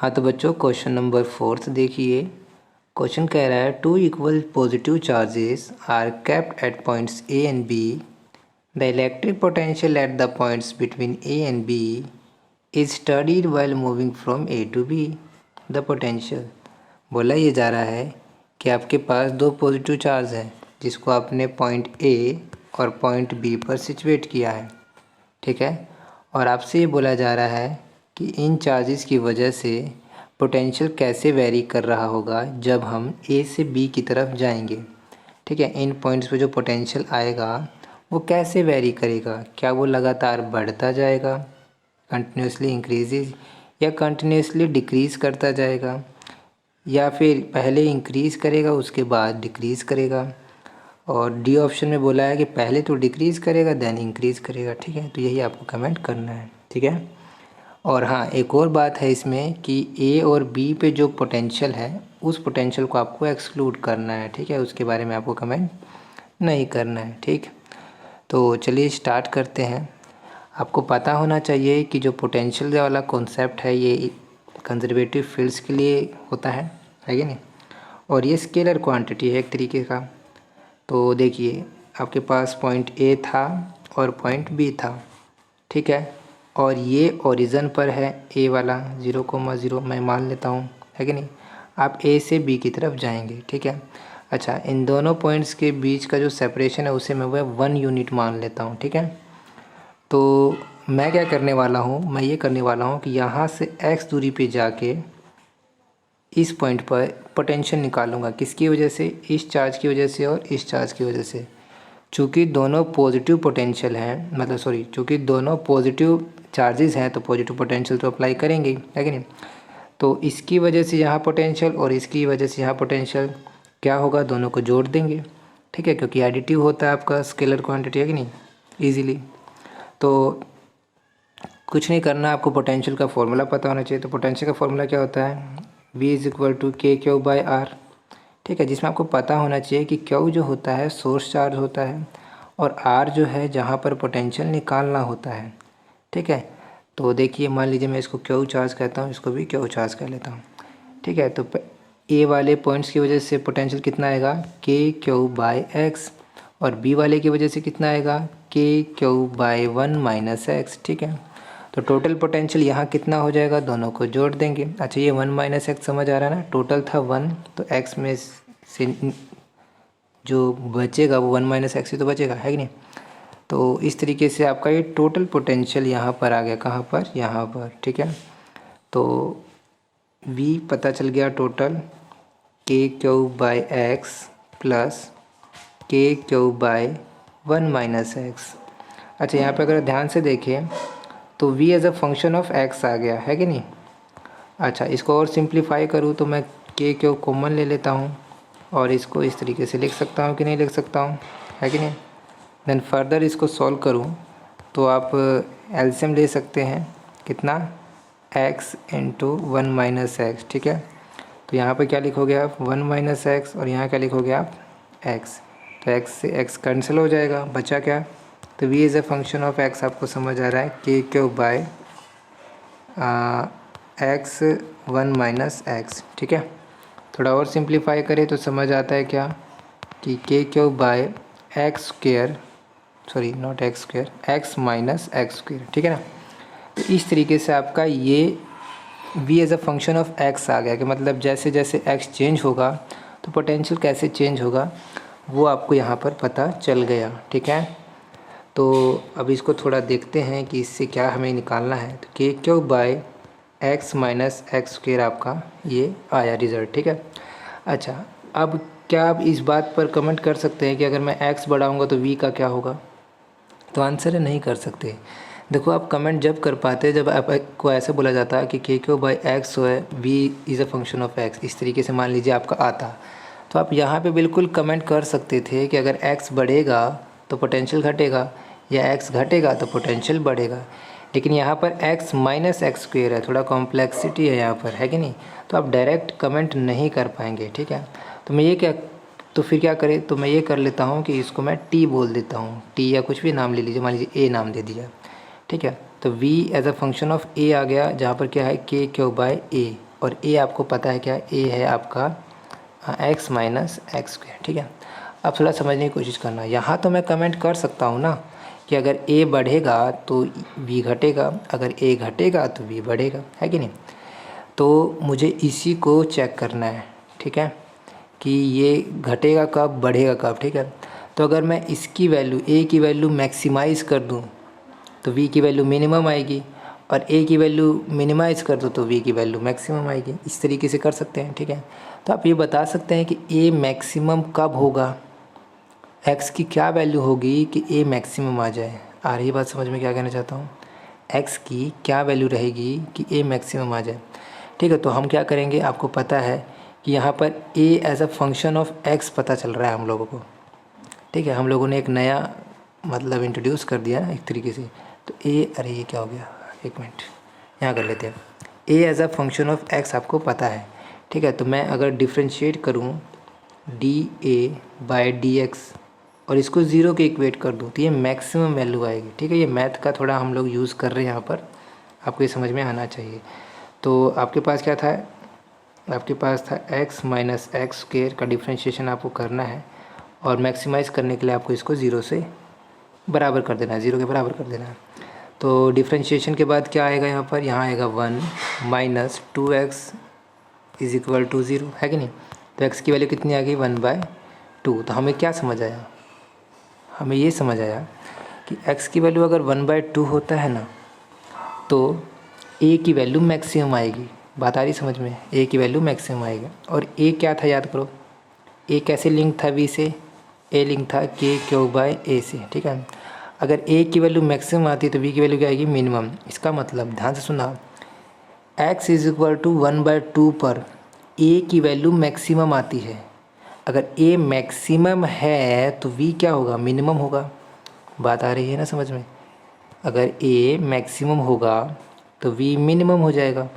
हाँ तो बच्चों क्वेश्चन नंबर 4 देखिए। क्वेश्चन कह रहा है two equal positive charges are kept at points A and B. The electric potential at the points between A and B is studied while moving from A to B. The potential बोला ये जा रहा है कि आपके पास दो positive charge हैं जिसको आपने पॉइंट ए और पॉइंट बी पर सिचुएट किया है, ठीक है। और आपसे ये बोला जा रहा है कि इन चार्जेस की वजह से पोटेंशियल कैसे वेरी कर रहा होगा जब हम ए से बी की तरफ जाएंगे, ठीक है। इन पॉइंट्स पे जो पोटेंशियल आएगा वो कैसे वेरी करेगा, क्या वो लगातार बढ़ता जाएगा कंटिन्यूसली इंक्रीजेज, या कंटिन्यूसली डिक्रीज़ करता जाएगा, या फिर पहले इंक्रीज़ करेगा उसके बाद डिक्रीज़ करेगा। और डी ऑप्शन में बोला है कि पहले तो डिक्रीज़ करेगा देन इंक्रीज़ करेगा, ठीक है। तो यही आपको कमेंट करना है, ठीक है। और हाँ एक और बात है इसमें कि ए और बी पे जो पोटेंशियल है उस पोटेंशियल को आपको एक्सक्लूड करना है, ठीक है। उसके बारे में आपको कमेंट नहीं करना है, ठीक। तो चलिए स्टार्ट करते हैं। आपको पता होना चाहिए कि जो पोटेंशियल वाला कॉन्सेप्ट है ये कंजर्वेटिव फील्ड्स के लिए होता है कि नहीं, और ये स्केलर क्वांटिटी है एक तरीके का। तो देखिए आपके पास पॉइंट ए था और पॉइंट बी था, ठीक है। और ये ओरिजिन पर है ए वाला 0,0 मैं मान लेता हूँ, है कि नहीं। आप ए से बी की तरफ जाएंगे, ठीक है। अच्छा इन दोनों पॉइंट्स के बीच का जो सेपरेशन है उसे मैं वह 1 यूनिट मान लेता हूँ, ठीक है। तो मैं क्या करने वाला हूँ, मैं ये करने वाला हूँ कि यहाँ से x दूरी पे जाके इस पॉइंट पर पोटेंशियल निकालूंगा। किसकी वजह से, इस चार्ज की वजह से और इस चार्ज की वजह से। चूँकि दोनों पॉजिटिव पोटेंशियल हैं, मतलब सॉरी चूँकि दोनों पॉजिटिव चार्जेस हैं तो पॉजिटिव पोटेंशियल तो अप्लाई करेंगे ही, है कि नहीं। तो इसकी वजह से यहाँ पोटेंशियल और इसकी वजह से यहाँ पोटेंशियल क्या होगा, दोनों को जोड़ देंगे, ठीक है। क्योंकि एडिटिव होता है आपका स्केलर क्वांटिटी, है कि नहीं, ईजीली। तो कुछ नहीं करना, आपको पोटेंशियल का फॉर्मूला पता होना चाहिए। तो पोटेंशियल का फॉर्मूला क्या होता है, V = k/r, ठीक है। जिसमें आपको पता होना चाहिए कि Q जो होता है सोर्स चार्ज होता है और R जो है जहाँ पर पोटेंशियल निकालना होता है, ठीक है। तो देखिए मान लीजिए मैं इसको Q चार्ज कहता हूँ, इसको भी Q चार्ज कर लेता हूँ, ठीक है। तो A वाले पॉइंट्स की वजह से पोटेंशियल कितना आएगा kQ/x, और B वाले की वजह से कितना आएगा kQ/1 - x, ठीक है। तो टोटल पोटेंशियल यहाँ कितना हो जाएगा, दोनों को जोड़ देंगे। अच्छा ये 1 - x समझ आ रहा है ना, टोटल था 1 तो x में से जो बचेगा वो 1 - x ही तो बचेगा, है कि नहीं। तो इस तरीके से आपका ये टोटल पोटेंशियल यहाँ पर आ गया, कहाँ पर, यहाँ पर, ठीक है। तो v पता चल गया total kQ/x plus kQ/1 - x। अच्छा यहाँ पे अगर ध्यान से देखें तो v as a function of x आ गया, है कि नहीं। अच्छा इसको और सिंप्लीफाई करूँ तो मैं k कॉमन ले लेता हूँ और इसको इस तरीके से लिख सकता हूँ कि नहीं लिख सकता हूँ, है कि नहीं। देन फर्दर इसको सॉल्व करूँ तो आप एलसीएम ले सकते हैं, कितना, x × 1 - x, ठीक है। तो यहाँ पर क्या लिखोगे आप 1 - x और यहाँ क्या लिखोगे आप x। तो x से x कैंसिल हो जाएगा, बचा क्या। तो v as a function of x आपको समझ आ रहा है kQ/x 1 - x, ठीक है। थोड़ा और सिंप्लीफाई करें तो समझ आता है क्या कि kQ/x², sorry not x², x - x², ठीक है ना। तो इस तरीके से आपका ये v as a function of x आ गया कि मतलब जैसे जैसे x चेंज होगा तो पोटेंशियल कैसे चेंज होगा वो आपको यहाँ पर पता चल गया, ठीक है। तो अब इसको थोड़ा देखते हैं कि इससे क्या हमें निकालना है। तो kQ/x - x² आपका ये आया रिज़ल्ट, ठीक है। अच्छा अब क्या आप इस बात पर कमेंट कर सकते हैं कि अगर मैं x बढ़ाऊँगा तो v का क्या होगा। तो आंसर है नहीं कर सकते। देखो आप कमेंट जब कर पाते जब आपको ऐसे बोला जाता है कि kQ/x है, v is a function of x, इस तरीके से मान लीजिए आपका आता, तो आप यहाँ पे बिल्कुल कमेंट कर सकते थे कि अगर x बढ़ेगा तो पोटेंशियल घटेगा या x घटेगा तो पोटेंशियल बढ़ेगा। लेकिन यहाँ पर x - x² है, थोड़ा कॉम्प्लेक्सिटी है यहाँ पर, है कि नहीं। तो आप डायरेक्ट कमेंट नहीं कर पाएंगे, ठीक है। तो मैं ये क्या, तो फिर क्या करें, तो मैं ये कर लेता हूँ कि इसको मैं t बोल देता हूँ, t या कुछ भी नाम ले लीजिए, मान लीजिए a नाम दे दिया, ठीक है। तो v as a function of a आ गया जहाँ पर क्या है kQ/a और ए आपको पता है क्या, ए है आपका x माइनस एक्स स्क्वायर। ठीक है, अब थोड़ा समझने की कोशिश करना। यहाँ तो मैं कमेंट कर सकता हूँ ना कि अगर a बढ़ेगा तो v घटेगा, अगर a घटेगा तो v बढ़ेगा, है कि नहीं। तो मुझे इसी को चेक करना है, ठीक है, कि ये घटेगा कब, बढ़ेगा कब। ठीक है, तो अगर मैं इसकी वैल्यू a की वैल्यू मैक्सिमाइज़ कर दूँ तो v की वैल्यू मिनिमम आएगी, और a की वैल्यू मिनिमाइज़ कर दो तो v की वैल्यू मैक्सिमम आएगी। इस तरीके से कर सकते हैं। ठीक है, तो आप ये बता सकते हैं कि a मैक्सिमम कब होगा, x की क्या वैल्यू होगी कि a मैक्सिमम आ जाए। आ रही बात समझ में क्या कहना चाहता हूँ, x की क्या वैल्यू रहेगी कि a मैक्सिमम आ जाए। ठीक है, तो हम क्या करेंगे, आपको पता है कि यहाँ पर a as a function of x पता चल रहा है हम लोगों को। ठीक है, हम लोगों ने एक नया मतलब इंट्रोड्यूस कर दिया ना एक तरीके से। तो a, अरे ये क्या हो गया, एक मिनट यहाँ कर लेते हैं। a as a function of x आपको पता है। ठीक है, तो मैं अगर डिफ्रेंशिएट करूँ dA/dx और इसको ज़ीरो के इक्वेट कर दूँ तो ये मैक्सिमम वैल्यू आएगी। ठीक है, ये मैथ का थोड़ा हम लोग यूज़ कर रहे हैं यहाँ पर, आपको ये समझ में आना चाहिए। तो आपके पास क्या था, आपके पास था x माइनस एक्स स्क्वायर का डिफ्रेंशिएशन आपको करना है, और मैक्सिमाइज़ करने के लिए आपको इसको ज़ीरो से बराबर कर देना है, ज़ीरो के बराबर कर देना है। तो डिफ्रेंशिएशन के बाद क्या आएगा यहाँ पर, यहाँ आएगा 1 minus 2x is equal to 0, है कि नहीं। तो x की वैल्यू कितनी आ गई, 1/2। तो हमें क्या समझ आया, हमें ये समझ आया कि x की वैल्यू अगर 1/2 होता है ना तो a की वैल्यू मैक्सिमम आएगी। बात आ रही समझ में, a की वैल्यू मैक्सिमम आएगी। और a क्या था याद करो, a कैसे लिंक था v से, a लिंक था k/a से। ठीक है, अगर a की वैल्यू मैक्सिमम आती है तो v की वैल्यू क्या आएगी, मिनिमम। इसका मतलब ध्यान से सुना, x इज़ इक्वल टू 1/2 पर a की वैल्यू मैक्सिमम आती है। अगर a मैक्सिमम है तो v क्या होगा, मिनिमम होगा। बात आ रही है ना समझ में, अगर a मैक्सिमम होगा तो v मिनिमम हो जाएगा।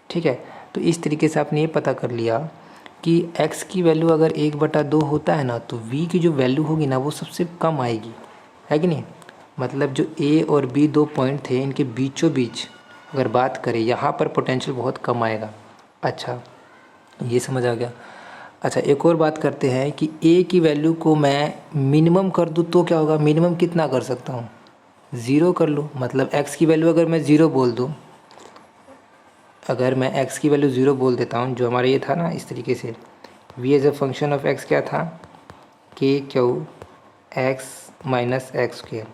ठीक है, तो इस तरीके से आपने ये पता कर लिया कि x की वैल्यू अगर 1/2 होता है ना तो v की जो वैल्यू होगी ना वो सबसे कम आएगी, है कि नहीं। मतलब जो a और b दो पॉइंट थे इनके बीचों बीच अगर बात करें यहाँ पर पोटेंशियल बहुत कम आएगा। अच्छा, ये समझ आ गया। अच्छा, एक और बात करते हैं कि a की वैल्यू को मैं मिनिमम कर दूँ तो क्या होगा, मिनिमम कितना कर सकता हूँ, 0 कर लूँ। मतलब x की वैल्यू अगर मैं 0 बोल दूँ, अगर मैं x की वैल्यू 0 बोल देता हूँ, जो हमारा ये था ना इस तरीके से, v as a function of x क्या था, k/x माइनस एक्स स्क्वायर।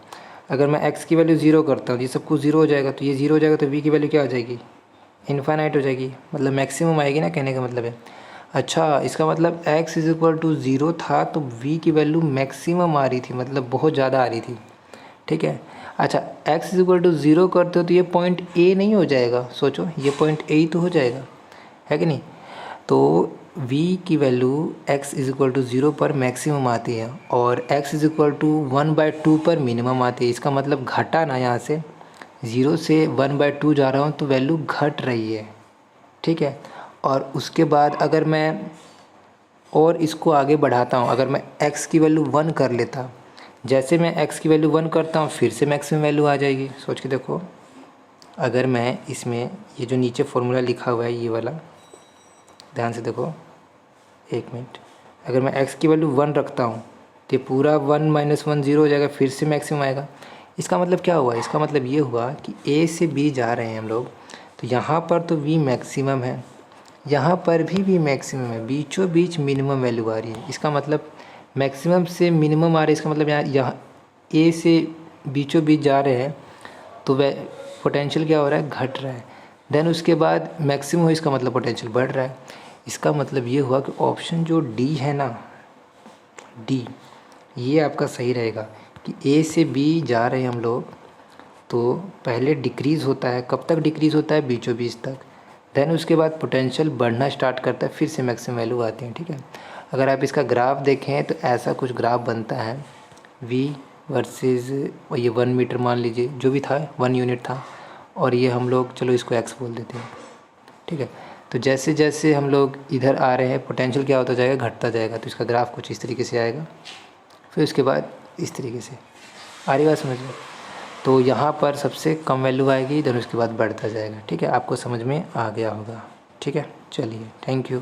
अगर मैं x की वैल्यू 0 करता हूँ, ये सब कुछ 0 हो जाएगा, तो ये 0 हो जाएगा तो v की वैल्यू क्या हो जाएगी, इनफाइनाइट हो जाएगी, मतलब मैक्सिमम आएगी ना, कहने का मतलब है। अच्छा, इसका मतलब x इज़ इक्वल टू 0 था तो v की वैल्यू मैक्सिमम आ रही थी, मतलब बहुत ज़्यादा आ रही थी। ठीक है, अच्छा, x इज़ इक्वल टू 0 करते हो तो ये पॉइंट a नहीं हो जाएगा, सोचो ये पॉइंट a ही तो हो जाएगा, है कि नहीं। तो v की value x is equal to 0 पर मैक्सिमम आती है और x इज़ इक्वल टू 1/2 पर मिनिमम आती है। इसका मतलब घटा ना, यहाँ से 0 से 1/2 जा रहा हूँ तो वैल्यू घट रही है। ठीक है, और उसके बाद अगर मैं और इसको आगे बढ़ाता हूँ, अगर मैं x की वैल्यू 1 कर लेता, जैसे मैं x की वैल्यू 1 करता हूँ फिर से मैक्सिमम वैल्यू आ जाएगी। सोच के देखो, अगर मैं इसमें ये जो नीचे फॉर्मूला लिखा हुआ है ये वाला, ध्यान से देखो, एक मिनट, अगर मैं x की वैल्यू 1 रखता हूँ तो ये पूरा 1 माइनस 1 0 हो जाएगा, फिर से मैक्सिमम आएगा। इसका मतलब क्या हुआ, इसका मतलब ये हुआ कि a से b जा रहे हैं हम लोग, तो यहाँ पर तो v मैक्सिमम है, यहाँ पर भी v मैक्सिमम है, बीचों बीच मिनिमम वैल्यू आ रही है। इसका मतलब मैक्सिमम से मिनिमम आ रही है, इसका मतलब यहाँ a से बीचों बीच जा रहे हैं तो वह पोटेंशियल क्या हो रहा है, घट रहा है। देन उसके बाद मैक्सिमम हो, इसका मतलब पोटेंशियल बढ़ रहा है। इसका मतलब ये हुआ कि ऑप्शन जो डी है ना, डी, ये आपका सही रहेगा कि ए से बी जा रहे हैं हम लोग, तो पहले डिक्रीज़ होता है, कब तक डिक्रीज़ होता है, बीचों बीच तक। देन उसके बाद पोटेंशियल बढ़ना स्टार्ट करता है, फिर से मैक्सिमम वैल्यू आती है। ठीक है, अगर आप इसका ग्राफ देखें तो ऐसा कुछ ग्राफ बनता है, v वर्सेस ये 1 मीटर मान लीजिए, जो भी था 1 यूनिट था, और ये हम लोग चलो इसको x बोल देते हैं। ठीक है, तो जैसे जैसे हम लोग इधर आ रहे हैं पोटेंशियल क्या होता जाएगा, घटता जाएगा। तो इसका ग्राफ कुछ इस तरीके से आएगा, फिर उसके बाद इस तरीके से। आ रही बात समझ में। तो यहाँ पर सबसे कम वैल्यू आएगी, देन उसके बाद बढ़ता जाएगा। ठीक है, आपको समझ में आ गया होगा। ठीक है, चलिए, थैंक यू।